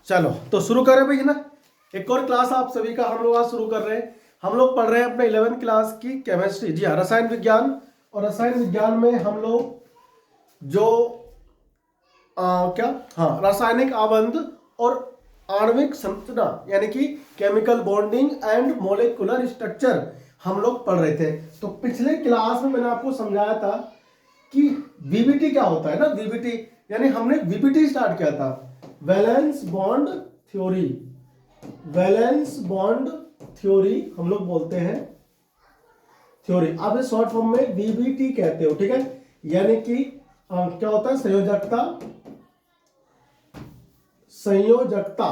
चलो तो शुरू करें भैया ना। एक और क्लास आप सभी का हम लोग आज शुरू कर रहे हैं। हम लोग पढ़ रहे हैं अपने 11th क्लास की केमिस्ट्री, जी हाँ, रसायन विज्ञान। और रसायन विज्ञान में हम लोग जो क्या, हाँ, रासायनिक आबंध और आणविक संरचना यानी कि chemical bonding and molecular structure हम लोग पढ़ रहे थे। तो पिछले क्लास में मैंने आपको समझाया था कि वीबीटी क्या होता है ना। वीबीटी यानी हमने वीबीटी स्टार्ट किया था, valence bond theory. Valence bond theory हम लोग बोलते हैं थ्योरी, आप इस शॉर्ट फॉर्म में वीबीटी कहते हो, ठीक है। यानी कि क्या होता है, संयोजकता, संयोजकता,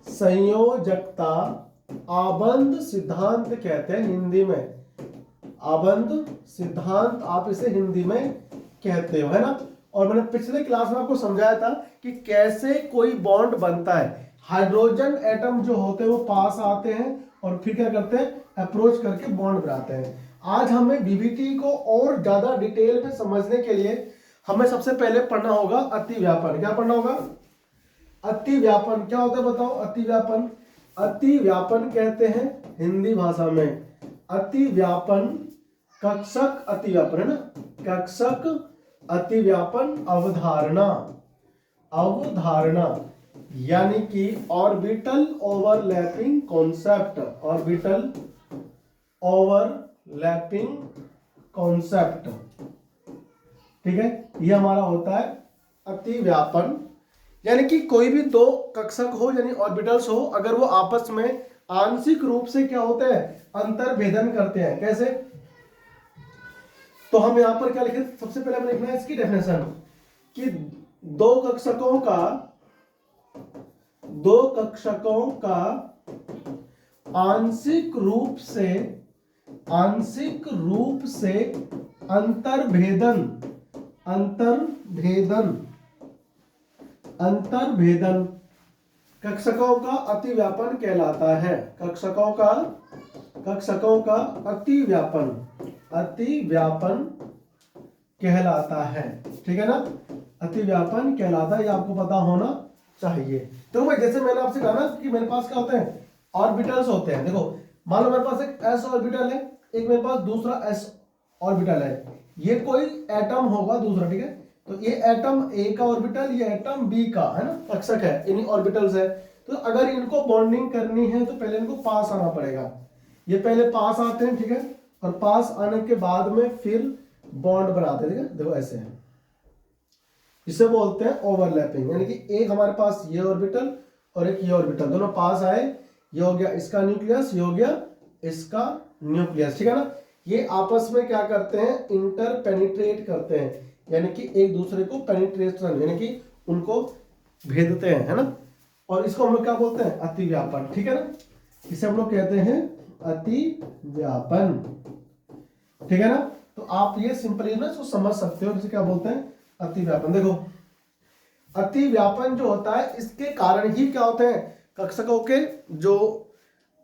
संयोजकता आबंध सिद्धांत कहते हैं हिंदी में। आबंध सिद्धांत आप इसे हिंदी में कहते हो, है ना। और मैंने पिछले क्लास में आपको समझाया था कि कैसे कोई बॉन्ड बनता है। हाइड्रोजन एटम जो होते हैं वो पास आते हैं और फिर क्या करते हैं, अप्रोच करके बॉन्ड बनाते हैं। आज हमें वीबीटी को और ज्यादा डिटेल में समझने के लिए हमें सबसे पहले पढ़ना होगा अतिव्यापन। क्या पढ़ना होगा? अतिव्यापन। क्या होता है बताओ? अतिव्यापन, अतिव्यापन कहते हैं हिंदी भाषा में अतिव्यापन, कक्षक अतिव्यापन, है ना। कक्षक अतिव्यापन अवधारणा, अवधारणा यानी कि orbital overlapping concept, orbital overlapping concept, ठीक है। ये हमारा होता है अतिव्यापन। यानी कि कोई भी दो कक्षक हो यानी ऑर्बिटल्स हो, अगर वो आपस में आंशिक रूप से क्या होते हैं, अंतर्भेदन करते हैं। कैसे? तो हम यहां पर क्या लिखे, सबसे पहले हमने लिखना है इसकी डेफिनेशन कि दो कक्षकों का, दो कक्षकों का आंशिक रूप से, आंशिक रूप से अंतर्भेदन, अंतर्भेदन, अंतर्भेदन कक्षकों का अतिव्यापन कहलाता है। कक्षकों का, कक्षकों का अतिव्यापन, अतिव्यापन कहलाता है, ठीक है ना। अतिव्यापन कहलाता है, ये आपको पता होना चाहिए। तो भाई जैसे मैंने आपसे कहा ना कि मेरे पास क्या होते हैं, ऑर्बिटल्स होते हैं। देखो मान लो मेरे पास एक s ऑर्बिटल है, एक मेरे पास दूसरा s ऑर्बिटल है। ये कोई एटम होगा दूसरा, ठीक है। तो ये एटम A का ऑर्बिटल, ये एटम B का, है ना, कक्षक है, इन्हीं ऑर्बिटल्स है। तो अगर इनको बॉन्डिंग करनी है तो पहले इनको पास आना पड़ेगा। ये पहले पास आते हैं, ठीक है, और पास आने के बाद में फिर बॉन्ड बनाते हैं, ठीक है। देखो ऐसे है, इसे बोलते हैं ओवरलैपिंग। यानी कि एक हमारे पास ये ऑर्बिटल और एक ये ऑर्बिटल, दोनों पास आए, ये हो गया इसका न्यूक्लियस, ये हो गया इसका न्यूक्लियस, ठीक है ना। ये आपस में क्या करते हैं, इंटर पेनिट्रेट करते हैं, यानी कि एक दूसरे को पेनिट्रेशन यानी कि उनको भेदते हैं, है ना। और इसको हम लोग क्या बोलते हैं, अतिव्यापन, ठीक है ना। इसे हम लोग कहते हैं अतिव्यापन, ठीक है ना। तो आप ये सिंपली ना इसको समझ सकते हो, इसे क्या बोलते हैं, अतिव्यापन। देखो अतिव्यापन जो होता है इसके कारण ही क्या होते हैं, कक्षकों के जो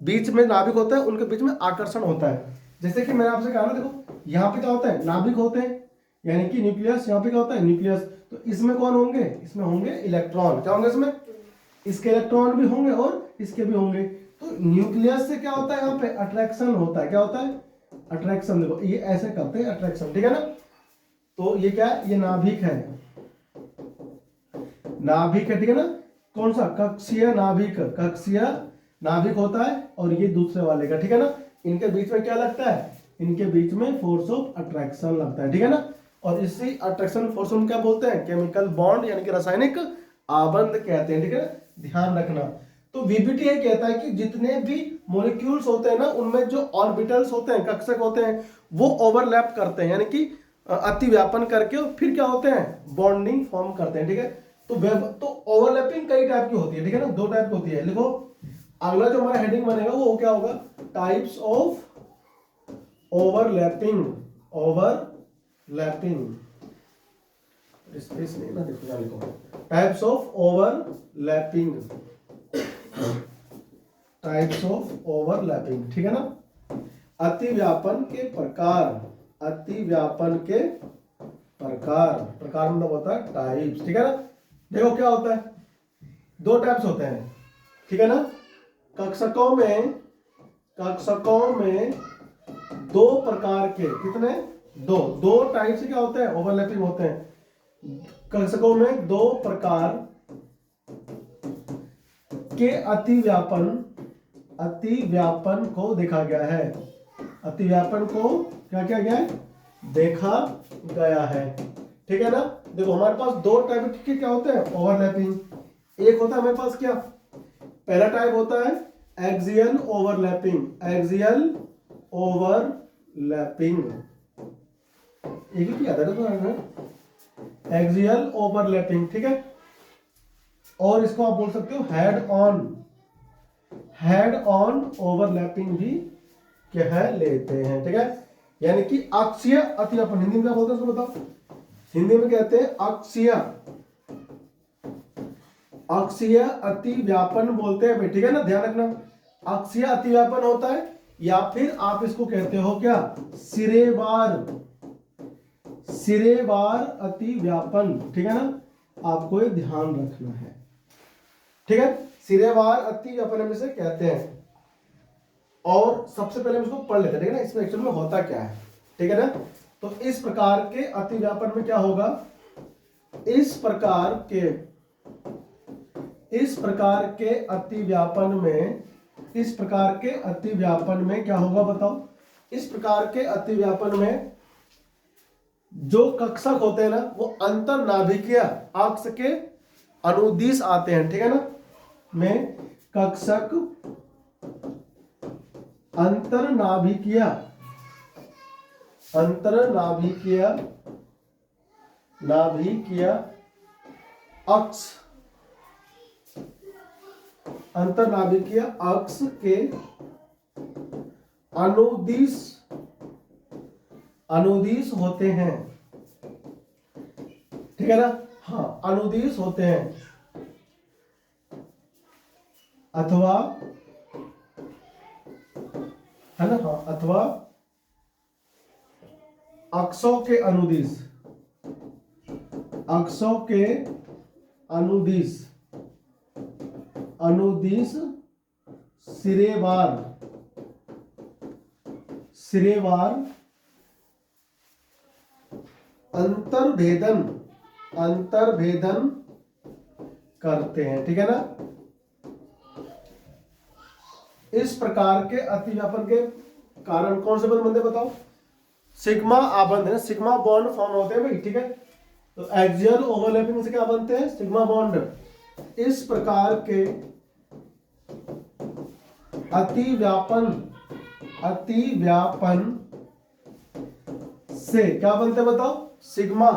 बीच में नाभिक होता है उनके बीच में आकर्षण होता है। जैसे कि मैंने आपसे कहा ना, देखो यहाँ पे क्या होता है, नाभिक होते हैं यानी कि न्यूक्लियस, यहाँ पे क्या होता है, न्यूक्लियस। तो इसमें कौन होंगे, इसमें होंगे इलेक्ट्रॉन। क्या होंगे इसमें, इसके इलेक्ट्रॉन भी होंगे और इसके भी होंगे। तो न्यूक्लियस से क्या होता है, यहाँ पे अट्रैक्शन होता है। क्या होता है, अट्रैक्शन। देखो ये ऐसे करते हैं अट्रैक्शन, ठीक है ना। तो ये क्या है, ये नाभिक है, नाभिक है, ठीक है ना। कौन सा, कक्षीय नाभिक, कक्षीय नाभिक होता है और ये दूसरे वाले का, ठीक है ना। इनके बीच में क्या लगता है, इनके बीच में फोर्स ऑफ अट्रैक्शन लगता है, ठीक है ना। और इसी अट्रैक्शन फोर्स हम क्या बोलते हैं, केमिकल बॉन्ड यानी कि रासायनिक आबंध कहते हैं, ठीक है ना, ध्यान रखना। तो वीबीटी ये कहता है कि जितने भी मॉलिक्यूल्स होते हैं ना, उनमें जो ऑर्बिटल्स होते हैं, कक्षक होते हैं, वो ओवरलैप करते हैं यानी कि अतिव्यापन करके और फिर क्या होते हैं, बॉन्डिंग फॉर्म करते हैं, ठीक है। तो ओवरलैपिंग कई टाइप की होती है, ठीक है ना, दो टाइप की होती है। लिखो अगला जो हमारा हेडिंग बनेगा वो क्या होगा, types of overlapping, overlapping, space नहीं ना, देखो यहाँ लिखो types of overlapping, types of overlapping, ठीक है ना। अतिव्यापन के प्रकार, अतिव्यापन के प्रकार, प्रकार मतलब होता है टाइप्स, ठीक है ना। देखो क्या होता है, दो टाइप्स होते हैं, ठीक है ना। कक्षकों में दो प्रकार के, कितने, दो टाइप से क्या होते हैं, ओवरलैपिंग होते हैं। कक्षकों में दो प्रकार के अतिव्यापन को देखा गया है। अतिव्यापन को क्या किया गया है, देखा गया है, ठीक है ना। देखो हमारे पास दो टाइप के क्या होते हैं, ओवरलैपिंग। एक होता है हमारे पास क्या, पहला टाइप होता है एक्सियल ओवरलैपिंग, एक्सियल ओवरलैपिंग, एक ही आता है एक्सियल ओवरलैपिंग, ठीक है। और इसको आप बोल सकते हो हेड ऑन ओवरलैपिंग भी कह लेते हैं, ठीक है। यानी कि अक्षीय अतिव्यापन, हिंदी में क्या बोलते हैं उसको बताओ, हिंदी में कहते हैं अक्षीय अतिव्यापन बोलते हैं भाई, ठीक है ना, ध्यान रखना। अक्षीय अतिव्यापन होता है, या फिर आप इसको कहते हो क्या, सिरेवार अतिव्यापन, ठीक है ना, आपको ये ध्यान रखना है, ठीक है। सिरेवार अतिव्यापन हम इसे कहते हैं। और सबसे पहले हम इसको पढ़ लेते हैं, ठीक है ना, इसमें एक्चुअल में होता क्या है, ठीक है ना। तो इस प्रकार के अतिव्यापन में क्या होगा, इस प्रकार के अतिव्यापन में क्या होगा बताओ। इस प्रकार के अतिव्यापन में जो कक्षक होते हैं ना, वो अंतरनाभिकीय अक्ष के अनुदिश आते हैं, ठीक है ना। में कक्षक अंतरनाभिकीय अक्ष के अनुदिश होते हैं, ठीक है ना। हाँ, अनुदिश होते हैं, अथवा, है ना, हाँ, अथवा अक्षों के अनुदिश सिरेवार अंतर्भेदन करते हैं, ठीक है ना। इस प्रकार के अतिव्यापन के कारण कौन से बंध बनते बताओ, सिग्मा आबंध है, सिग्मा बॉन्ड फॉर्म होते हैं भाई, ठीक है। तो एक्सियल ओवरलैपिंग से क्या बनते हैं, सिग्मा बॉन्ड। इस प्रकार के अतिव्यापन से क्या बनते हैं बताओ, सिग्मा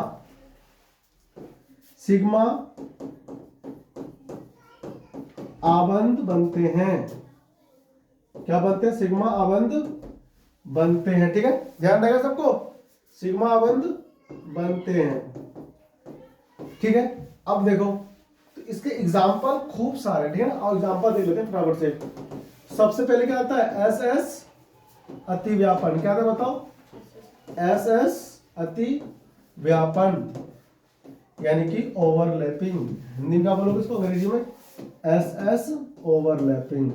आबंध बनते हैं। क्या बनते हैं, सिग्मा आबंध बनते हैं, ठीक है, ध्यान रहेगा सबको, सिग्मा आबंध बनते हैं, ठीक है। अब देखो, तो इसके एग्जाम्पल खूब सारे, ठीक है ना, और एग्जाम्पल देख लेते हैं फटाफट से। सबसे पहले क्या आता है, एस अतिव्यापन, क्या था बताओ, एस अतिव्यापन, यानी कि ओवरलैपिंग, हिंदी में क्या बोलोगे इसको, अंग्रेजी में एस ओवरलैपिंग,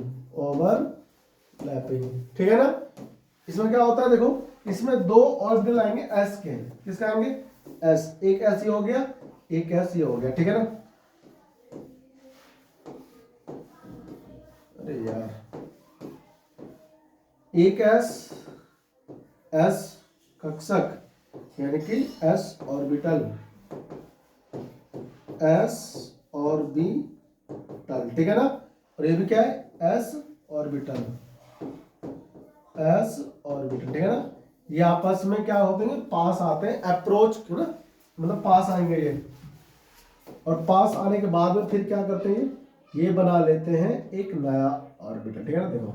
ठीक है ना। इसमें क्या होता है देखो, इसमें दो ऑर्बिटल आएंगे एस के, किसका आएंगे, एस, एक एस ये हो गया, एक एस ये हो गया, ठीक है ना। अरे यार, एक एस कक्षक, यानी कि एस ऑर्बिटल, ठीक है ना। और ये भी क्या है, एस ऑर्बिटल, ठीक है ना। ये आपस में क्या होते हैं, पास आते हैं, अप्रोच, ना, मतलब पास आएंगे ये, और पास आने के बाद में फिर क्या करते हैं, ये बना लेते हैं एक नया ऑर्बिटल, ठीक है ना। देखो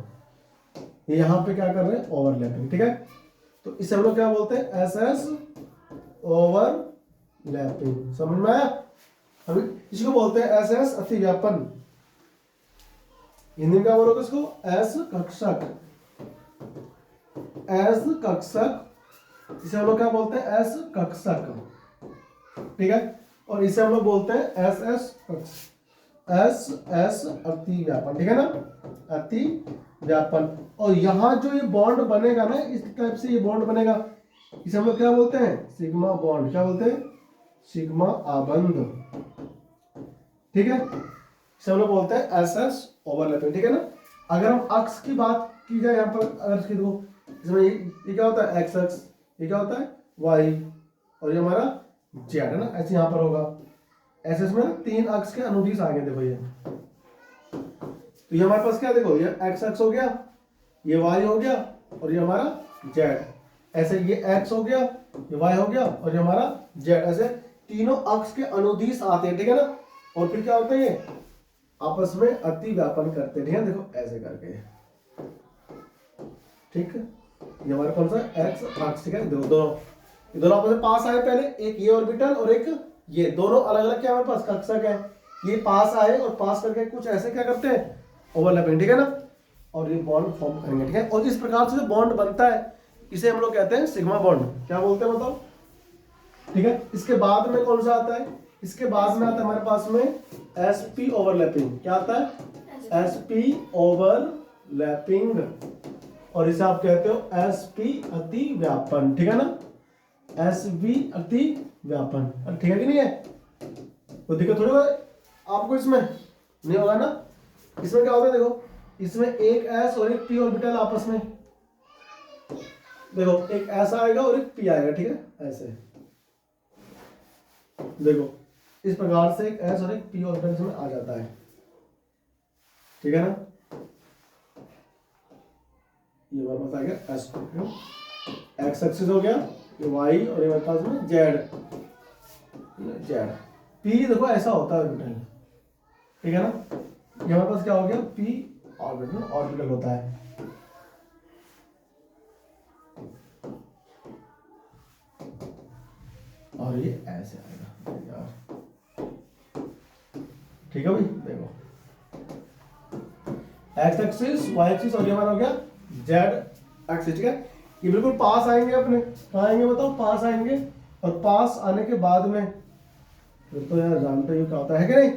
ये यहाँ पे क्या कर रहे हैं, ओवरलैपिंग, ठीक है। तो इसे हम लोग क्या बोलते हैं, एस ओवरलैपिंग, समझ में आया। हम इसको बोलते हैं एस अतिव्यापन, हिंदी में क्या बोलोगे इसको, एस कक्षक, इसे हम लोग क्या बोलते हैं, एस कक्षक, ठीक है। और इसे हम लोग बोलते हैं एस कक्ष, एस एस अति व्यापन, ठीक है ना, अति व्यापन। और यहाँ जो ये बॉन्ड बनेगा ना, इस टाइप से ये बॉन्ड बनेगा, इसे हम लोग क्या बोलते हैं, सिग्मा बॉन्ड। क्या बोलते हैं, सिग्मा आबंध, ठीक है, इसे हम लोग बोलते हैं एस एस ओवरलैपिंग, ठीक है ना। अगर हम अक्ष की बात की जाए यहाँ पर, अगर इसकी दो, इसमें ये क्या होता है एक्स अक्ष, ये क्या होता है वाई, और ये हमारा जेड है ना, ऐसे यहाँ पर होगा। ऐसे इसमें 3 अक्ष के अनुदिश आ गए, देखो ये, तो ये हमारे पास क्या, देखो ये एक्स अक्ष हो गया, ये वाई हो गया, और ये हमारा जेड। ऐसे ये एक्स हो गया, ये वाई हो गया, और ये हमारा जेड। ऐसे तीनों अक्ष के अनुदिश आते हैं, ठीक है ना। और फिर क्या होता है, ये आपस में अति व्यापन करते हैं, ठीक है, देखो ऐसे करके, ठीक है। ये हमारे कौन सा एक्स अक्ष, ठीक है, देखो दोनों आपस में पास आए पहले, एक ये ऑर्बिटल और एक ये, दोनों अलग अलग क्या हमारे पास कक्षक है। ये पास आए और पास करके कुछ ऐसे क्या करते हैं, ओवरलैपिंग, ठीक है ना, और ये बॉन्ड फॉर्म करेंगे, ठीक है। और इस प्रकार से जो बॉन्ड बनता है, इसे हम लोग कहते हैं सिग्मा बॉन्ड। क्या बोलते हैं बताओ, ठीक है। इसके बाद में कौन सा आता है, इसके बाद में आता है हमारे पास में sp ओवरलैपिंग। क्या आता है, sp ओवरलैपिंग, और इसे आप कहते हो sp अति व्यापन, ठीक है ना, sp अति व्यापन, ठीक है कि नहीं है, कोई दिक्कत थोड़ी होगा आपको इसमें, नहीं होगा ना। इसमें क्या होता है, देखो इसमें एक s और एक p ऑर्बिटल आपस में, देखो एक ऐसा आएगा और एक p आएगा, ठीक है, ऐसे देखो इस प्रकार से एक s और एक p ऑर्बिटल में आ जाता है, ठीक है ना। ये हमारे पास आ गया s, x एक्सिस हो गया, ये y, और ये हमारे पास में z, p देखो ऐसा होता है ऑर्बिटल, ठीक है ना। ये हमारे पास क्या हो गया, p ऑर्बिटल होता है, और ये ऐसे आएगा यार, ठीक है भाई। देखो एक्स एक्सिस, वाई एक्सिस, और ये हमारा हो गया जेड एक्सिस, ठीक है। ये बिल्कुल पास आएंगे अपने, कहाँ आएंगे बताओ, पास आएंगे, और पास आने के बाद में फिर तो यार जानते ही क्या होता है कि नहीं,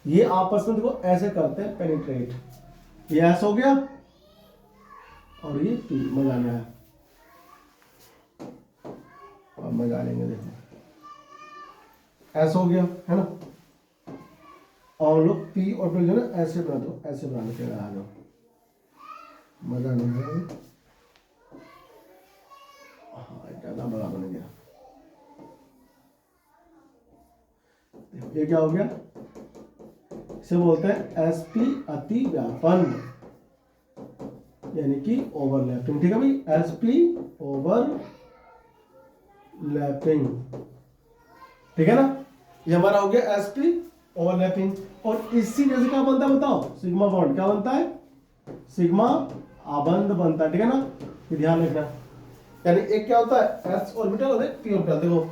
ये आपस में देखो ऐसे करते हैं पेनिट्रेट, ये ऐसा हो गया, और ये पी मजा नहीं आया, और मजा लेंगे, देखो ऐसा हो गया है ना, और लोग पी और जो ना ऐसे बना दो, ऐसे बना के आ जाओ, मजा नहीं है, हाँ ज्यादा बड़ा बन गया। ये क्या हो गया, इसे बोलते हैं sp अति व्यापन, यानी कि ओवरलैपिंग, ठीक है भाई, sp ओवरलैपिंग, ठीक है ना। ये हमारा हो गया sp ओवरलैपिंग, और इसी वजह से क्या बनता है बताओ, सिग्मा बॉन्ड क्या बनता है, सिग्मा आबंध बनता है, ठीक है ना, ये ध्यान रखना। यानी एक क्या होता है s ऑर्बिटल और एक p ऑर्बिटल, देखो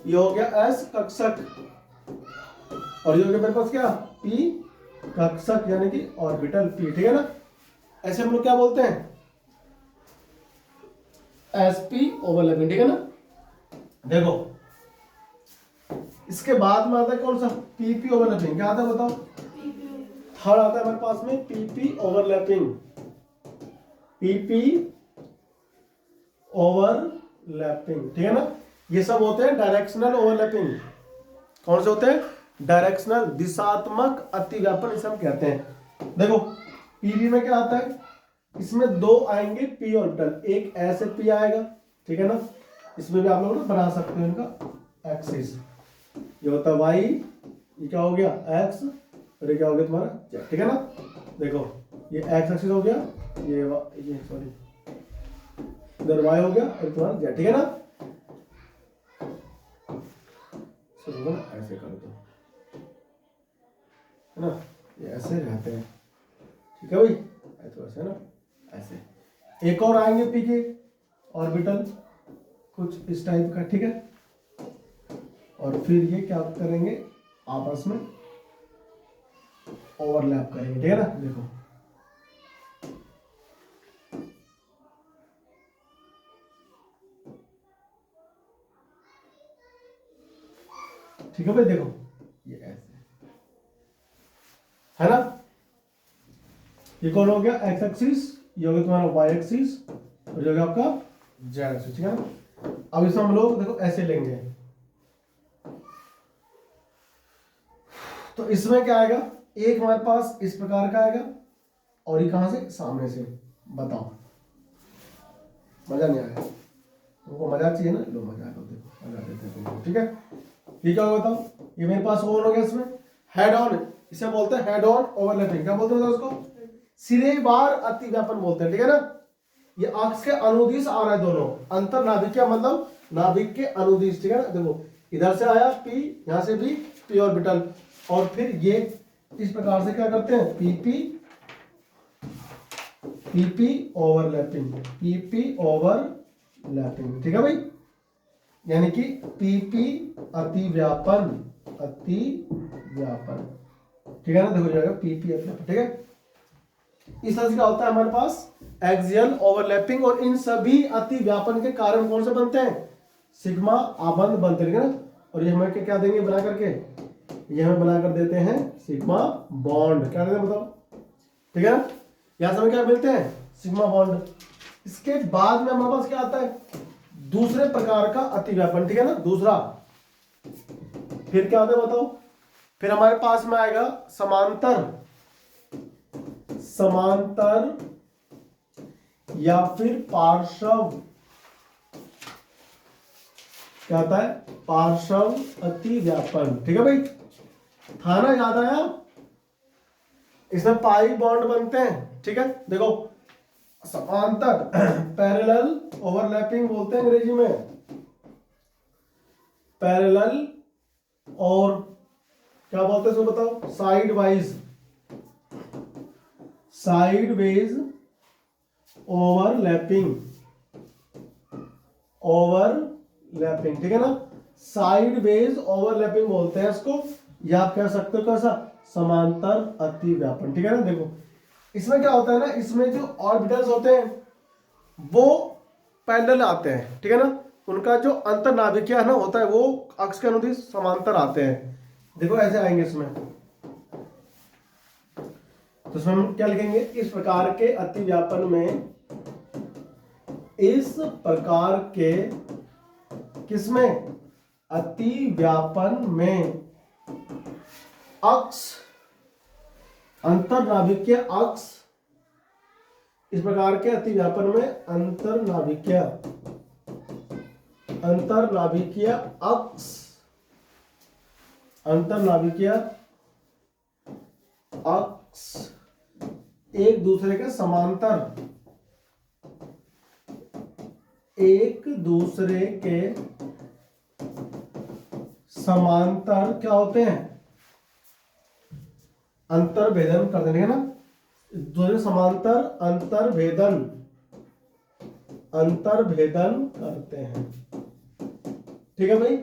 ये हो गया s कक्षक, और ये हो गया मेरे पास क्या p कक्षक, यानी कि ऑर्बिटल p, ठीक है ना। ऐसे हम लोग क्या बोलते हैं, sp ओवरलैपिंग, ठीक है ना। देखो इसके बाद में आता है कौन सा, pp ओवरलैपिंग, क्या आता है बताओ, थर्ड आता है हमारे पास में pp ओवरलैपिंग, pp ओवरलैपिंग, ठीक है ना। ये सब होते हैं डायरेक्शनल ओवरलैपिंग, कौन से होते हैं, डायरेक्शनल दिशात्मक अतिव्यापन, इसे हम कहते हैं। देखो पीवी में क्या आता है, इसमें दो आएंगे पी ऑर्बिटल, एक ऐसे पी आएगा, ठीक है ना, इसमें भी आप लोग ना बना सकते हो इनका एक्सिस, ये होता है वाई, ये क्या हो गया एक्स, और ये क्या हो गया तुम्हारा जेड, ठीक है ना। देखो ये एक्स एक्सिस हो गया, ये सॉरी इधर वाई हो गया, और तुम्हारा जेड, ठीक है ना। ऐसे कर दो, है ना, ये ऐसे रहते हैं, ठीक है भाई, ऐसे ना, ऐसे एक और आएंगे पी के ऑर्बिटल कुछ इस टाइप का, ठीक है, और फिर ये क्या करेंगे, आपस में ओवरलैप करेंगे, ठीक है ना। देखो ठीक है भाई, देखो ये ऐसे, है ना। ये कौन हो गया एक्स एक्सिस, ये हो गया तुम्हारा वाई एक्सिस, और ये हो गया आपका जेड एक्सिस, ठीक है ना। अब इसे हम लोग देखो ऐसे लेंगे, तो इसमें क्या आएगा, एक हमारे पास इस प्रकार का आएगा और ये कहां से, सामने से। बताओ मजा नहीं आया, तुमको मजा चाहिए ना, लो मजा आएगा, देखो मजा देते हैं तुमको, ठीक है। ये क्या होगा बताओ, ये मेरे पास ओवन हो गया, इसमें हेड ऑन, इसे बोलते हैं हेड ऑन ओवरलैपिंग, क्या बोलते हैं उसको, सिरेवार अतिव्यापन बोलते हैं, ठीक है ना। ये अक्ष के अनुदिश आ रहा है दोनों, अंतर नाभिकीय मतलब नाभिक के अनुदिश, ठीक है ना। देखो इधर से आया पी, यहां से भी पी ऑर्बिटल, और फिर ये इस प्रकार से क्या करते हैं, PP PP overlapping, PP overlapping, ठीक है भाई। यानी कि पीपी अतिव्यापन, अतिव्यापन, ठीक है ना। देखो जाएगा पीपी अतिव्यापन, ठीक है। इस तरह से क्या होता है हमारे पास एक्सियल ओवरलैपिंग, और इन सभी अतिव्यापन के कारण कौन से बनते हैं, सिग्मा आबंध बनते हैं ना। और ये हमें क्या देंगे बना करके, ये हमें बना कर देते हैं सिग्मा बॉन्ड, क्या देते हैं बताओ, ठीक है ना। यहां से हमें क्या मिलते हैं, सिग्मा बॉन्ड। इसके बाद में हमारे पास क्या आता है, दूसरे प्रकार का अतिव्यापन, ठीक है ना, दूसरा। फिर क्या आता है बताओ, फिर हमारे पास में आएगा समांतर, समांतर या फिर पार्श्व, क्या आता है, पार्श्व अतिव्यापन, ठीक है भाई। था ना, याद आया, इसमें पाई बॉन्ड बनते हैं, ठीक है। देखो समांतर पैरेलल ओवरलैपिंग बोलते हैं अंग्रेजी में, पैरेलल, और क्या बोलते हैं इसको बताओ, side wise, sideways overlapping, overlapping, ठीक है ना। साइड वेज ओवरलैपिंग बोलते हैं इसको, या आप कह सकते हो कैसा, समांतर अतिव्यापन, ठीक है ना। देखो इसमें क्या होता है ना, इसमें जो ऑर्बिटल्स होते हैं वो पैरेलल आते हैं, ठीक है ना। उनका जो अंतर नाभिकीय है ना होता है, वो अक्ष के अनुदिश समांतर आते हैं। देखो ऐसे आएंगे इसमें, तो इसमें हम क्या लिखेंगे, इस प्रकार के अतिव्यापन में, इस प्रकार के किसमें, अतिव्यापन में अक्ष, अंतरनाभिकीय अक्ष, इस प्रकार के अतिव्यापन में अंतरनाभिकीय, अंतरनाभिकीय अक्ष, अंतरनाभिकीय अक्ष एक दूसरे के समांतर, एक दूसरे के समांतर क्या होते हैं, अंतर्भेदन कर देंगे ना, दूसरे समांतर अंतर्भेदन, अंतर्भेदन करते हैं, ठीक है भाई।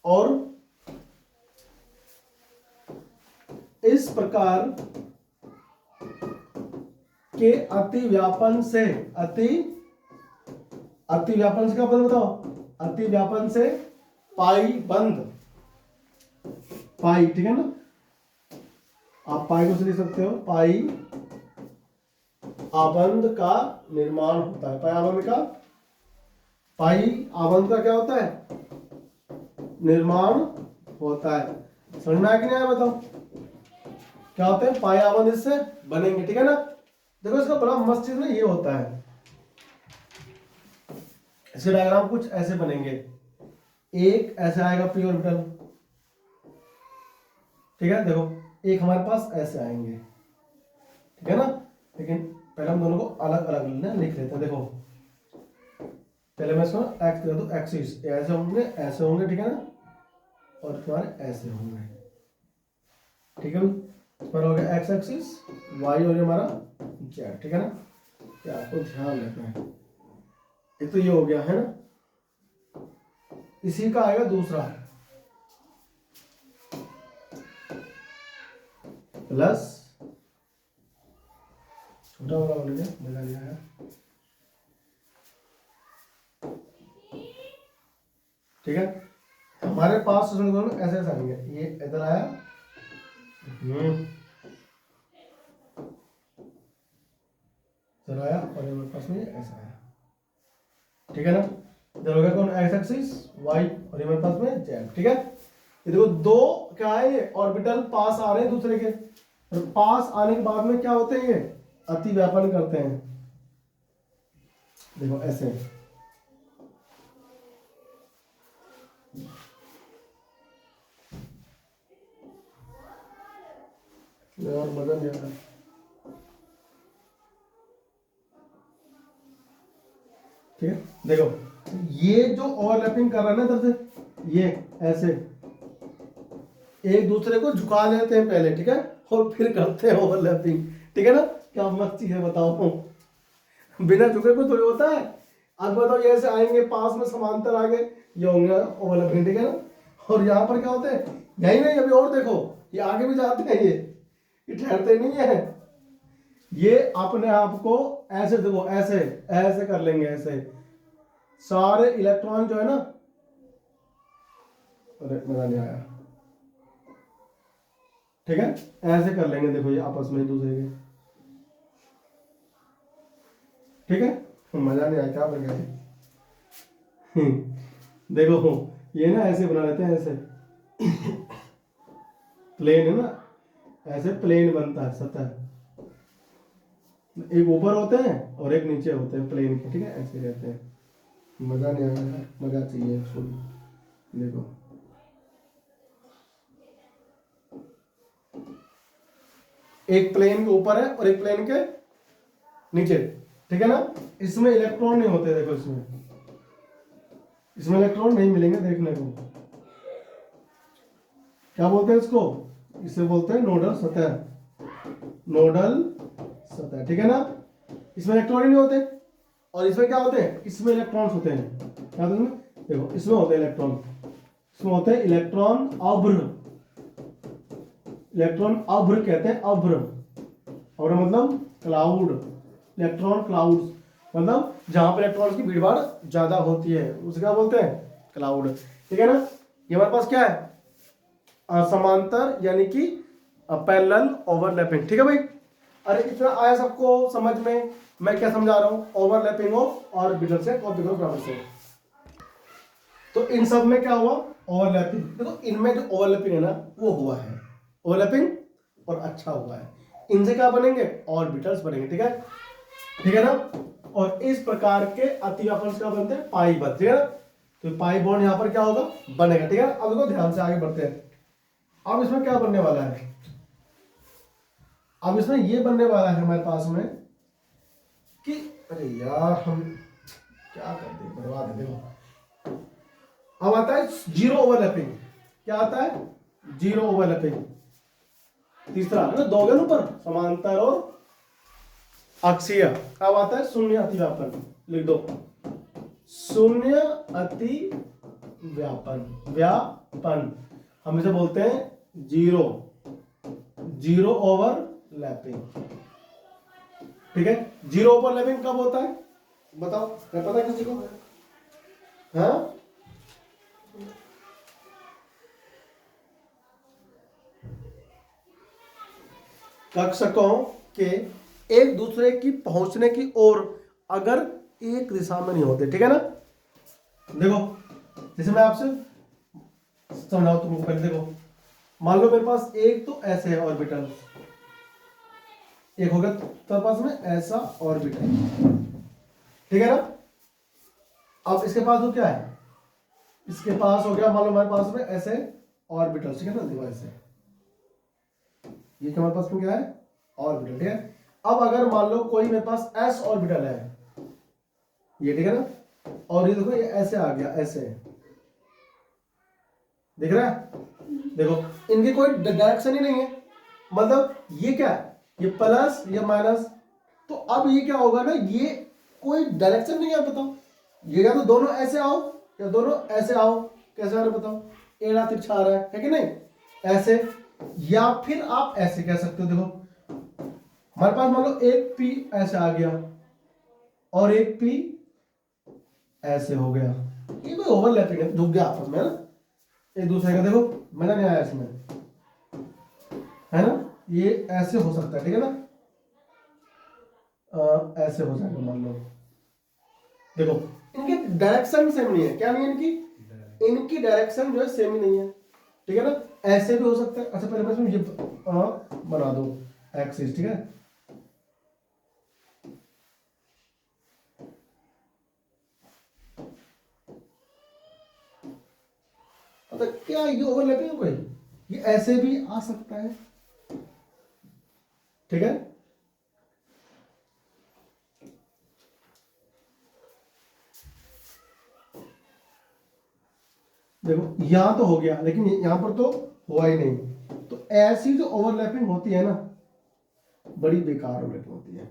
और इस प्रकार के अतिव्यापन से, अतिव्यापन से क्या बताओ, अतिव्यापन से पाई बंद, पाई, ठीक है ना। आप पाई को लिख सकते हो, पाई आबंध का निर्माण होता है, पाई आबंध का, पाई आबंध का क्या होता है, निर्माण होता है। समझ में आया कि नहीं आया बताओ, क्या होते हैं पाई आबंध, इससे बनेंगे, ठीक है ना। देखो इसका बड़ा मस्त चीज ना ये होता है, इसके डायग्राम कुछ ऐसे बनेंगे, एक ऐसे आएगा पी ऑर्बिटल, ठीक है। देखो एक हमारे पास ऐसे आएंगे, ठीक है ना। लेकिन पहले हम दोनों को अलग अलग लिख लेते हैं। देखो पहले मैं इसको एक्स कर दूं, एक्सिस ऐसे होंगे, ठीक है ना, और तुम्हारे ऐसे होंगे, ठीक है। पर हो गया एक्स एक्सिस, वाई हो गया हमारा जेड, ठीक है ना। क्या आपको ध्यान रखना है, एक तो ये हो गया है ना। इसी का आएगा दूसरा, प्लस, छोटा वाला बोलेंगे, मजा नहीं आया, ठीक है। हमारे पास दोनों ऐसे ऐसे आएंगे, ये इधर आया, पास में ऐसा है, ठीक है ना। इधर हो गया कौन, एक्स एक्सिस वाई, और ये हमारे पास में जेड, ठीक है। ये देखो दो क्या है, ये ऑर्बिटल पास आ रहे हैं दूसरे के, और पास आने के बाद में क्या होते हैं, ये अति व्यापन करते हैं। देखो ऐसे, और मजा नहीं आता। ठीक है, देखो ये जो ओवरलैपिंग कर रहा है ना इधर से, ये ऐसे एक दूसरे को झुका लेते हैं पहले, ठीक है, और फिर करते हैं ओवरलैपिंग, ठीक है ना। क्या मस्त चीज है बताओ, बिना झुके को थोड़ी होता है। अब बताओ ये ऐसे आएंगे पास में समांतर आगे, ये होंगे ओवरलैपिंग, ठीक है ना। और यहाँ पर क्या होते हैं, यही नहीं अभी और देखो, ये आगे भी जाते हैं, ये ठहरते नहीं है, ये अपने आप को ऐसे देखो ऐसे ऐसे कर लेंगे, ऐसे सारे इलेक्ट्रॉन जो है ना, अरे मजा नहीं आया, ठीक है, ऐसे कर लेंगे, देखो ये आपस में एक दूसरे के, ठीक है, मजा नहीं आया, क्या बन गया देखो ये ना ऐसे बना लेते हैं, ऐसे प्लेन है ना, ऐसे प्लेन बनता है सतह, एक ऊपर होते हैं और एक नीचे होते हैं प्लेन के, ठीक है, ऐसे रहते हैं। मजा नहीं आया, मजा चाहिए फुल। देखो एक प्लेन के ऊपर है और एक प्लेन के नीचे, ठीक है ना। इसमें इलेक्ट्रॉन नहीं होते, देखो इसमें इलेक्ट्रॉन नहीं मिलेंगे देखने को। क्या बोलते हैं इसको, इसे बोलते हैं नोडल सतह, नोडल सतह, ठीक है ना। इसमें इलेक्ट्रॉन ही नहीं होते, और इसमें क्या होते हैं, इसमें इलेक्ट्रॉन्स होते हैं, क्या होते हैं, देखो इसमें होते हैं इलेक्ट्रॉन, इसमें होते हैं इलेक्ट्रॉन अभ्र, इलेक्ट्रॉन अभ्र कहते हैं, अभ्र, और मतलब क्लाउड, इलेक्ट्रॉन क्लाउड्स, मतलब जहां पर इलेक्ट्रॉन्स की भीड़ भाड़ ज्यादा होती है उसे क्या बोलते हैं, क्लाउड, ठीक है ना। ये हमारे पास क्या है, समांतर यानी कि पैरेलल ओवरलैपिंग, ठीक है भाई। अरे इतना आया सबको समझ में, मैं क्या समझा रहा हूं, ओवरलैपिंग ऑफ ऑर्बिटल से, कॉपी करो बराबर से। तो इन सब में क्या हुआ, ओवरलैपिंग, देखो इनमें जो ओवरलैपिंग है ना वो हुआ है, ओवरलैपिंग और अच्छा हुआ है, इनसे क्या बनेंगे, ऑर्बिटल्स बनेंगे, ठीक है, ठीक है ना। और इस प्रकार के अतिव्यापन क्या बनते हैं, पाई बंध, ठीक है ना। तो पाई बॉन्ड यहां पर क्या होगा, बनेगा, ठीक है। अब देखो ध्यान से आगे बढ़ते हैं, अब इसमें क्या बनने वाला है, अब इसमें ये बनने वाला है हमारे पास में कि अरे यार हम क्या करते हैं, बर्बाद है। देखो अब आता है जीरो ओवरलैपिंग, क्या आता है, जीरो ओवरलैपिंग। तीसरा है ना, दो गन ऊपर समांतर और अक्षीय। अब आता है शून्य अतिव्यापन, लिख दो शून्य अति व्यापन, व्यापन हम इसे बोलते हैं जीरो, जीरो ओवरलैपिंग, ठीक है। जीरो ओवरलैपिंग कब होता है बताओ, क्या पता किसी को, हाँ कक्षकों के एक दूसरे की पहुंचने की ओर अगर एक दिशा में नहीं होते, ठीक है ना। देखो जैसे मैं आपसे समझाऊं तुमको पहले, देखो मान लो मेरे पास एक तो ऐसे है ऑर्बिटल, एक हो गया तेरे पास में ऐसा ऑर्बिटल, ठीक है ना। अब इसके पास तो क्या है, इसके पास हो गया मान लो हमारे पास में ऐसे ऑर्बिटल, ठीक है ना। देखो ऐसे ये हमारे पास में क्या है, ऑर्बिटल, ठीक है। अब अगर मान लो कोई मेरे पास एस ऑर्बिटल है, ये ठीक है ना, और ये देखो ये ऐसे आ गया, ऐसे दिख रहा है, देखो इनके कोई डायरेक्शन ही नहीं है, मतलब ये क्या है, ये प्लस ये माइनस, तो अब ये क्या होगा ना, ये कोई डायरेक्शन नहीं है, बताओ ये या तो दोनों ऐसे आओ या दोनों ऐसे आओ, कैसे आ रहे बताओ, एड़ा तिरछा आ रहा है कि नहीं, ऐसे, या फिर आप ऐसे कह सकते हो। देखो हमारे पास मान लो एक पी ऐसे आ गया और एक पी ऐसे हो गया, ये कोई ओवरलैपिंग है, झुक गया आपस में ना एक दूसरे का, देखो मजा नहीं आया इसमें, है ना, ये ऐसे हो सकता है, ठीक है ना। ऐसे हो जाएगा मान लो। देखो इनकी डायरेक्शन सेम नहीं है, क्या नहीं है इनकी डायरेक्शन जो है सेम ही नहीं है, ठीक है ना। ऐसे भी हो सकता है। अच्छा पहले मैं इसमें ये बना दो एक्सिस, ठीक है। अच्छा क्या ये ओवरलैपिंग कोई, ये ऐसे भी आ सकता है, ठीक है। देखो यहां तो हो गया, लेकिन यहां पर तो हुआ ही नहीं। तो ऐसी जो ओवरलैपिंग होती है ना, बड़ी बेकार ओवरलैपिंग होती है,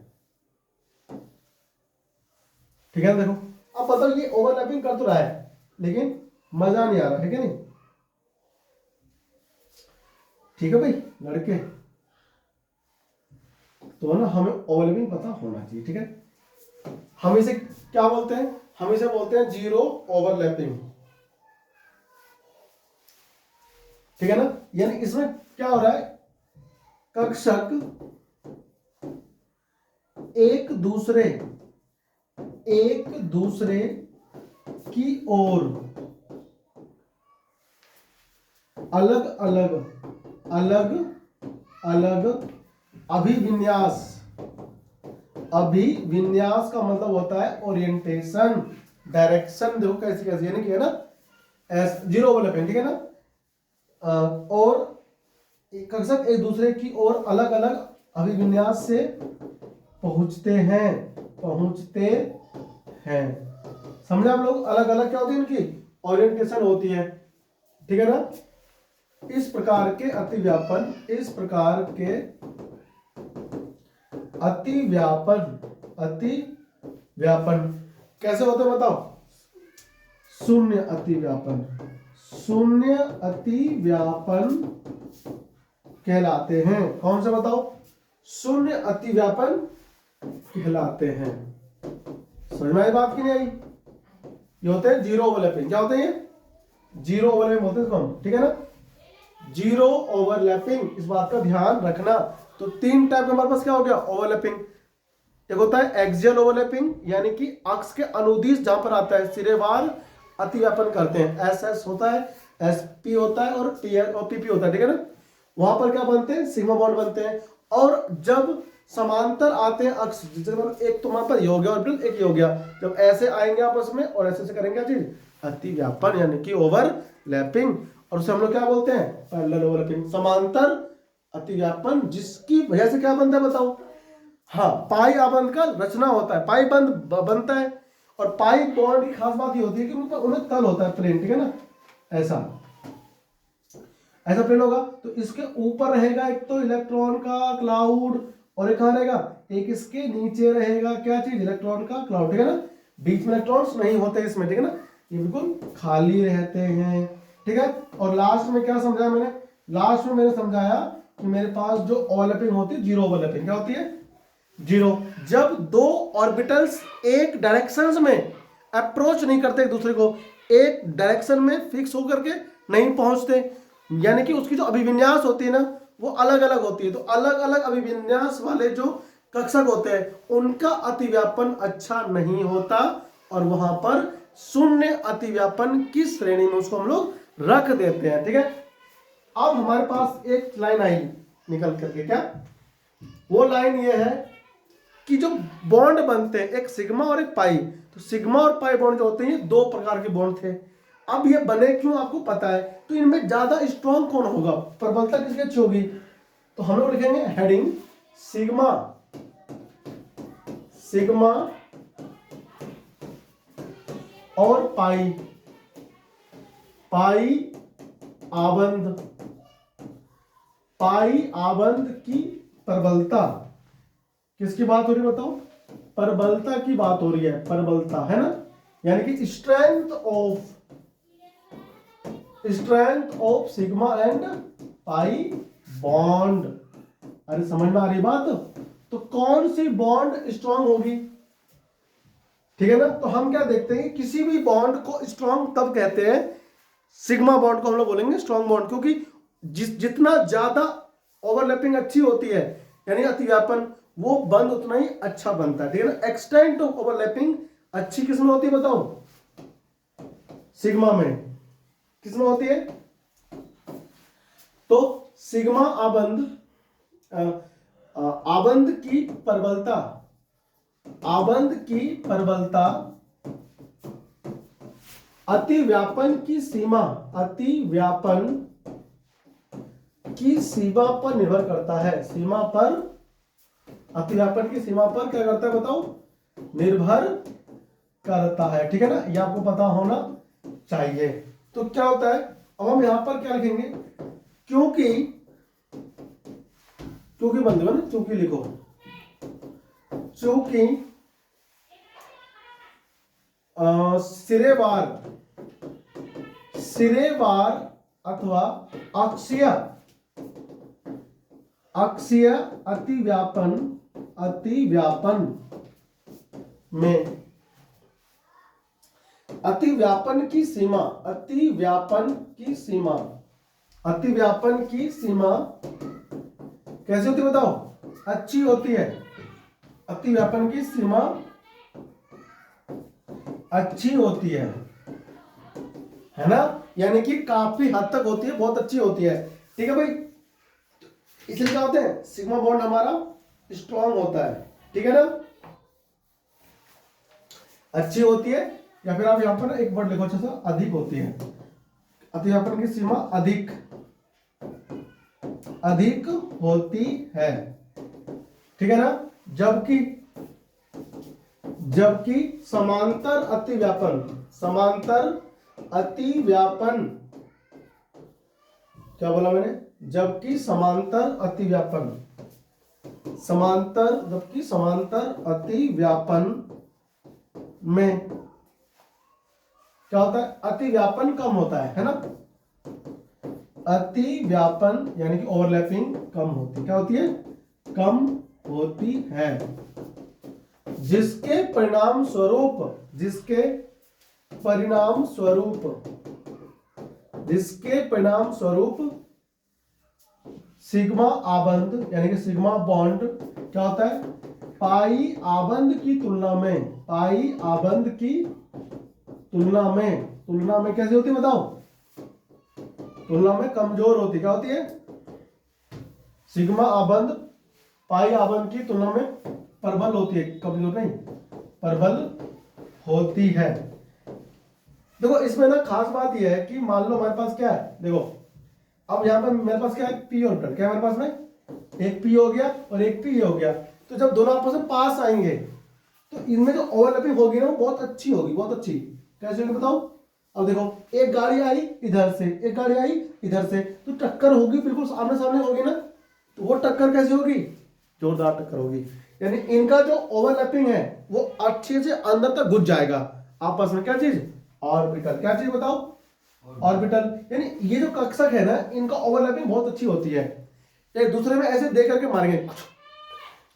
ठीक है। देखो अब बताओ ये ओवरलैपिंग कर तो रहा है लेकिन मजा नहीं आ रहा है, क्या नहीं, ठीक है भाई लड़के। तो ना हमें ओवरलैपिंग पता होना चाहिए, ठीक है। हम इसे क्या बोलते हैं, हम इसे बोलते हैं जीरो ओवरलैपिंग, ठीक है ना। यानी इसमें क्या हो रहा है, कक्षक एक दूसरे की ओर अलग अलग अभिविन्यास का मतलब होता है ओरिएंटेशन, डायरेक्शन। देखो कैसी कैसी, यानी कि है ना एस जीरो ओवरलैपिंग, ठीक है ना। और कक्षक एक दूसरे की ओर अलग अलग अभिविन्यास से पहुंचते हैं। समझे आप लोग, अलग अलग क्या होती है इनकी ओरिएंटेशन होती है, ठीक है ना। इस प्रकार के अतिव्यापन कैसे होते हैं बताओ। शून्य अतिव्यापन कहलाते हैं। कौन से बताओ, शून्य अतिव्यापन कहलाते हैं। समझ में आई बात की नहीं आई। ये होते हैं जीरो ओवरलैपिंग, क्या होते हैं, जीरो ओवरलैपिंग होते हैं, ठीक है ना। जीरो ओवरलैपिंग, इस बात का ध्यान रखना। तो तीन टाइप का हमारे पास क्या हो गया ओवरलैपिंग। एक होता है एक्सियल ओवरलैपिंग, यानी कि अक्ष के अनुदिश जहां पर आता है सिरेवार अतिव्यापन करते हैं, एस होता है, SP होता है और TL और PP होता है, ठीक है ना। वहां पर क्या बनते हैं, सिग्मा बॉन्ड बनते हैं। और जब समांतर आते हैं अक्ष, एक तो वहां पर ये हो गया और एक ये हो गया, जब ऐसे आएंगे आपस में और ऐसे करेंगे क्या चीज, अतिव्यापन यानी कि ओवरलैपिंग। और उसे हम लोग क्या बोलते हैं, पैरेलल ओवरलैपिंग, समांतर अतिव्यापन, जिसकी वजह से क्या बनता है बताओ। हाँ, पाई आबंध का रचना होता है, पाई बंध बनता है। और पाई बॉन्ड की खास बात ये होती है कि उनका उन्हें तल होता है प्लेन, ठीक है ना। ऐसा प्लेन होगा तो इसके ऊपर रहेगा एक तो इलेक्ट्रॉन का क्लाउड, और एक कहां रहेगा, एक इसके नीचे रहेगा क्या चीज, इलेक्ट्रॉन का क्लाउड, ठीक है ना। बीच में इलेक्ट्रॉन्स नहीं होते इसमें, ठीक है ना, ये बिल्कुल खाली रहते हैं, ठीक है। और लास्ट में क्या समझाया मैंने, लास्ट में मैंने समझाया कि मेरे पास जो ओवरलैपिंग होती है जीरो ओवरलैपिंग, क्या होती है, जीरो। जब दो ऑर्बिटल्स एक डायरेक्शंस में अप्रोच नहीं करते एक दूसरे को, एक डायरेक्शन में फिक्स होकर के नहीं पहुंचते, यानी कि उसकी जो अभिविन्यास होती है ना वो अलग अलग होती है। तो अलग अलग अभिविन्यास वाले जो कक्षक होते हैं उनका अतिव्यापन अच्छा नहीं होता, और वहां पर शून्य अतिव्यापन की श्रेणी में उसको हम लोग रख देते हैं, ठीक है। अब हमारे पास एक लाइन आई निकल करके, क्या वो लाइन ये है कि जो बॉन्ड बनते हैं एक सिग्मा और एक पाई, तो सिग्मा और पाई बॉन्ड जो होते हैं दो प्रकार के बॉन्ड थे। अब ये बने क्यों आपको पता है, तो इनमें ज्यादा स्ट्रॉन्ग कौन होगा, प्रबलता किसकी अच्छी होगी, तो हम लोग लिखेंगे हेडिंग सिग्मा और पाई आबंध की प्रबलता, किसकी बात हो रही है बताओ, प्रबलता की बात हो रही है, प्रबलता है ना, यानी कि strength of sigma and pi bond. अरे समझ में आ रही बात, तो कौन सी बॉन्ड स्ट्रांग होगी, ठीक है ना। तो हम क्या देखते हैं, किसी भी बॉन्ड को स्ट्रांग तब कहते हैं, सिग्मा बॉन्ड को हम लोग बोलेंगे स्ट्रांग बॉन्ड, क्योंकि जितना ज्यादा ओवरलैपिंग अच्छी होती है यानी अतिव्यापन, वो बंध उतना ही अच्छा बनता है, ठीक है ना। एक्सटेंट ऑफ ओवरलैपिंग अच्छी किसमें होती है बताओ? सिग्मा में। किसमें होती है? तो सिग्मा आबंध, आबंध की प्रबलता, आबंध की प्रबलता अतिव्यापन की सीमा, अतिव्यापन की सीमा पर निर्भर करता है। सीमा पर, अतिव्यापन की सीमा पर क्या करता है बताओ? निर्भर करता है, ठीक है ना। ये आपको पता होना चाहिए। तो क्या होता है, अब हम यहां पर क्या लिखेंगे? क्योंकि, क्योंकि बंधुगण, क्योंकि लिखो, क्योंकि सिरेवार, सिरेवार अथवा अक्षीय, अक्षीय अतिव्यापन, अतिव्यापन में अतिव्यापन की सीमा, अतिव्यापन की सीमा, अतिव्यापन की सीमा कैसे होती है बताओ? अच्छी होती है। अतिव्यापन की सीमा अच्छी होती है ना, यानी कि काफी हद तक होती है, बहुत अच्छी होती है, ठीक है भाई। इसलिए क्या होते हैं, सिग्मा बॉन्ड हमारा स्ट्रॉन्ग होता है, ठीक है ना, अच्छी होती है। या फिर आप यहां पर एक वर्ड लिखो अच्छा सा, अधिक होती है। अतिव्यापन की सीमा अधिक, अधिक होती है, ठीक है ना। जबकि, जबकि समांतर अतिव्यापन, समांतर अतिव्यापन, क्या बोला मैंने? जबकि समांतर अतिव्यापन, समांतर, जबकि समांतर अतिव्यापन में क्या होता है? अतिव्यापन कम होता है ना। अतिव्यापन यानी कि ओवरलैपिंग कम होती, क्या होती है? कम होती है, जिसके परिणाम स्वरूप, जिसके परिणाम स्वरूप, जिसके परिणाम स्वरूप सिग्मा आबंध यानी कि सिग्मा बॉन्ड क्या होता है? पाई आबंध की तुलना में, पाई आबंध की तुलना में, तुलना में कैसे होती है बताओ? तुलना में कमजोर होती, क्या होती है? सिग्मा आबंध पाई आबंध की तुलना में प्रबल होती है, कमजोर नहीं, प्रबल होती है। देखो इसमें ना खास बात यह है कि मान लो हमारे पास क्या है, देखो अब यहां पर मेरे पास क्या है? पी ऑर्बिटल, क्या है मेरे पास में? एक पी हो गया और एक पी हो गया। तो जब दोनों आपस में पास आएंगे तो इनमें जो ओवरलैपिंग होगी ना वो बहुत अच्छी होगी, बहुत अच्छी। कैसे होगी बताओ? अब देखो एक गाड़ी आई इधर से, एक गाड़ी आई इधर से, तो टक्कर होगी, बिल्कुल आमने सामने होगी ना। तो वो टक्कर कैसी होगी? जोरदार टक्कर होगी। यानी इनका जो ओवरलैपिंग है वो अच्छे से अंदर तक घुस जाएगा आपस में। क्या चीज? ऑर्बिटल। क्या चीज बताओ? ऑर्बिटल। यानी ये जो कक्षक है ना, इनका ओवरलैपिंग बहुत अच्छी होती है। एक दूसरे में ऐसे दे करके मारेंगे,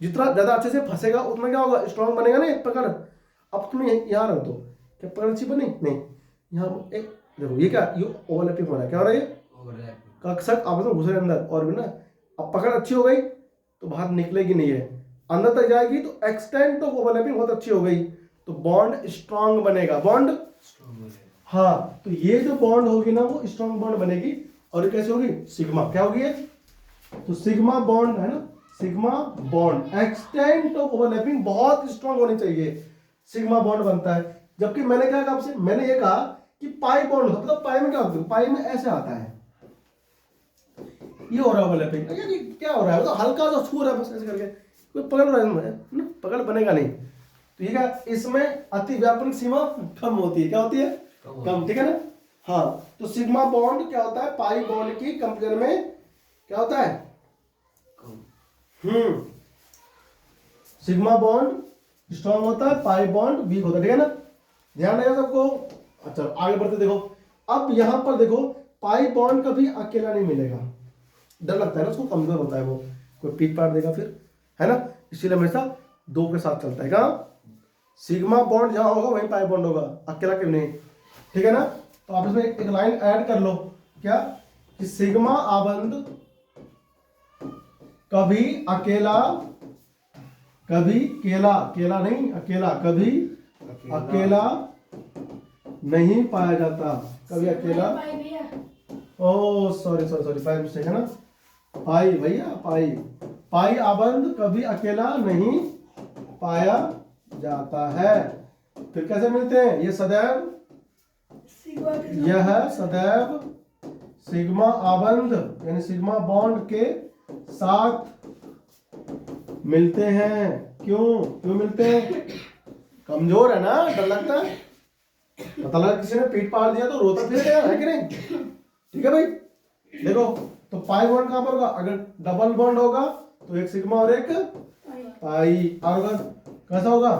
जितना ज्यादा अच्छे से फंसेगा उतना क्या होगा? स्ट्रॉन्ग बनेगा ना एक पकड़। अब तुम यहाँ रख दो, क्या पकड़ अच्छी बनी? नहीं। यहाँ एक देखो ये क्या, ये ओवरलैपिंग हो रहा है। क्या हो रहा है? ये कक्षक आपस में घुस रहे अंदर और भी ना। अब पकड़ अच्छी हो गई तो बाहर निकलेगी नहीं है, अंदर तक जाएगी तो एक्सटेंट ऑफ ओवरलैपिंग बहुत अच्छी हो गई, तो बॉन्ड स्ट्रॉन्ग बनेगा, बॉन्ड स्ट्रॉन्ग बनेगा। हाँ, तो ये जो बॉन्ड होगी ना वो स्ट्रॉन्ग बॉन्ड बनेगी। और ये कैसे होगी? सिग्मा। क्या होगी? तो सिग्मा बॉन्ड है ना, sigma bond extent of overlapping बहुत स्ट्रॉन्ग होनी चाहिए, सिग्मा बॉन्ड बनता है। जबकि मैंने क्या कहा आपसे? मैंने ये कहा कि पाई बॉन्ड होता है। मतलब पाई में क्या होता है? पाई में ऐसे आता है, ये हो रहा है ओवरलैपिंग। ये क्या हो रहा है? मतलब हल्का सा छू रहा है बस ऐसे करके, कोई पकड़ रहा है ना, पकड़ बनेगा नहीं। तो ये क्या, इसमें अतिव्यापन सीमा कम होती है। क्या होती है? कम, ठीक है ना। हाँ, तो सिग्मा बॉन्ड क्या होता है? पाई बॉन्ड की कंपेयर में क्या होता है? सिग्मा बॉन्ड स्ट्रॉन्ग होता है, पाई बॉन्ड वीक होता है, ठीक है ना। ध्यान रहेगा सबको। अच्छा आगे बढ़ते देखो। अब यहां पर देखो, पाई बॉन्ड कभी अकेला नहीं मिलेगा, डर लगता है ना उसको, कमजोर होता है वो, कोई पीट पाट देगा फिर, है ना। इसीलिए हमेशा दो के साथ चलता है। कहाँ? सिग्मा बॉन्ड जहां होगा वहीं पाई बॉन्ड होगा, अकेला क्यों नहीं, ठीक है ना। तो आप इसमें एक लाइन ऐड कर लो, क्या कि सिग्मा आबंध कभी अकेला कभी केला, केला नहीं अकेला, कभी अकेला नहीं पाया जाता, कभी अकेला, oh sorry sorry sorry by mistake है ना, पाई भैया पाई, पाई आबंद कभी अकेला नहीं पाया जाता है। फिर कैसे मिलते हैं, ये सदैव, यह सदैव सिग्मा आबंध यानी सिग्मा बॉन्ड के साथ मिलते हैं। क्यों क्यों मिलते हैं, कमजोर है ना, डर लगता है, पता लगा किसी ने पीठ फाड़ दिया तो रोता फिर है कि नहीं, ठीक है भाई। देखो तो पाई बॉन्ड कहां पर होगा, अगर डबल बॉन्ड होगा तो एक सिग्मा और एक पाई, और अगर कैसा होगा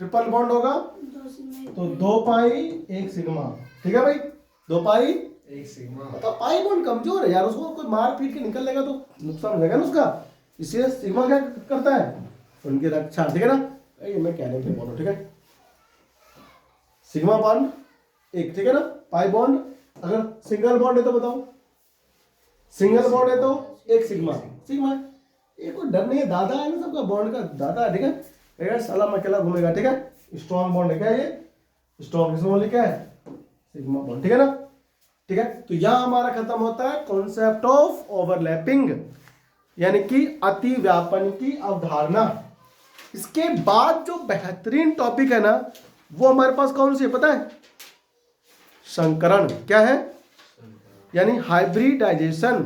ट्रिपल बॉन्ड होगा तो 2 पाई 1 सिग्मा, ठीक है भाई, 2 पाई 1 सिग्मा। मतलब पाई बॉन्ड कमजोर है यार, उसको कोई मार पीट के निकल लेगा तो नुकसान हो जाएगा ना उसका, इसलिए सिग्मा क्या करता है, उनकी रक्षा, ठीक है ना, ये मैं कहने के लिए बोल रहा हूं, ठीक है। सिग्मा बॉन्ड 1, ठीक है ना, पाई बॉन्ड अगर सिंगल बॉन्ड है तो बताओ, सिंगल बॉन्ड है तो 1 सिग्मा, सिग्मा ये कोई डर नहीं है, दादा है ना सबका बॉन्ड का दादा, ठीक है, सलाम अकेला घूमेगा, ठीक है। स्ट्रॉन्ग बॉन्ड है क्या ये, स्ट्रॉन्ग, इसमें बोले क्या है सिग्मा बॉन्ड, ठीक है ना, ठीक है। तो यह हमारा खत्म होता है कॉन्सेप्ट ऑफ ओवरलैपिंग यानी कि अति व्यापन की अवधारणा। इसके बाद जो बेहतरीन टॉपिक है ना वो हमारे पास कौन सी है पता है, संकरण, क्या है यानी हाइब्रिडाइजेशन।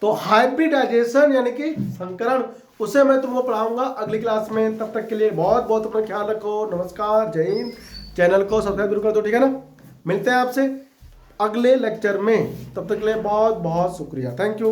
तो हाइब्रिडाइजेशन यानी कि संकरण, उसे मैं तुमको पढ़ाऊंगा अगली क्लास में। तब तक के लिए बहुत बहुत अपना ख्याल रखो, नमस्कार, जय हिंद। चैनल को सब्सक्राइब जरूर कर दो, ठीक है ना। मिलते हैं आपसे अगले लेक्चर में, तब तक के लिए बहुत बहुत शुक्रिया, थैंक यू।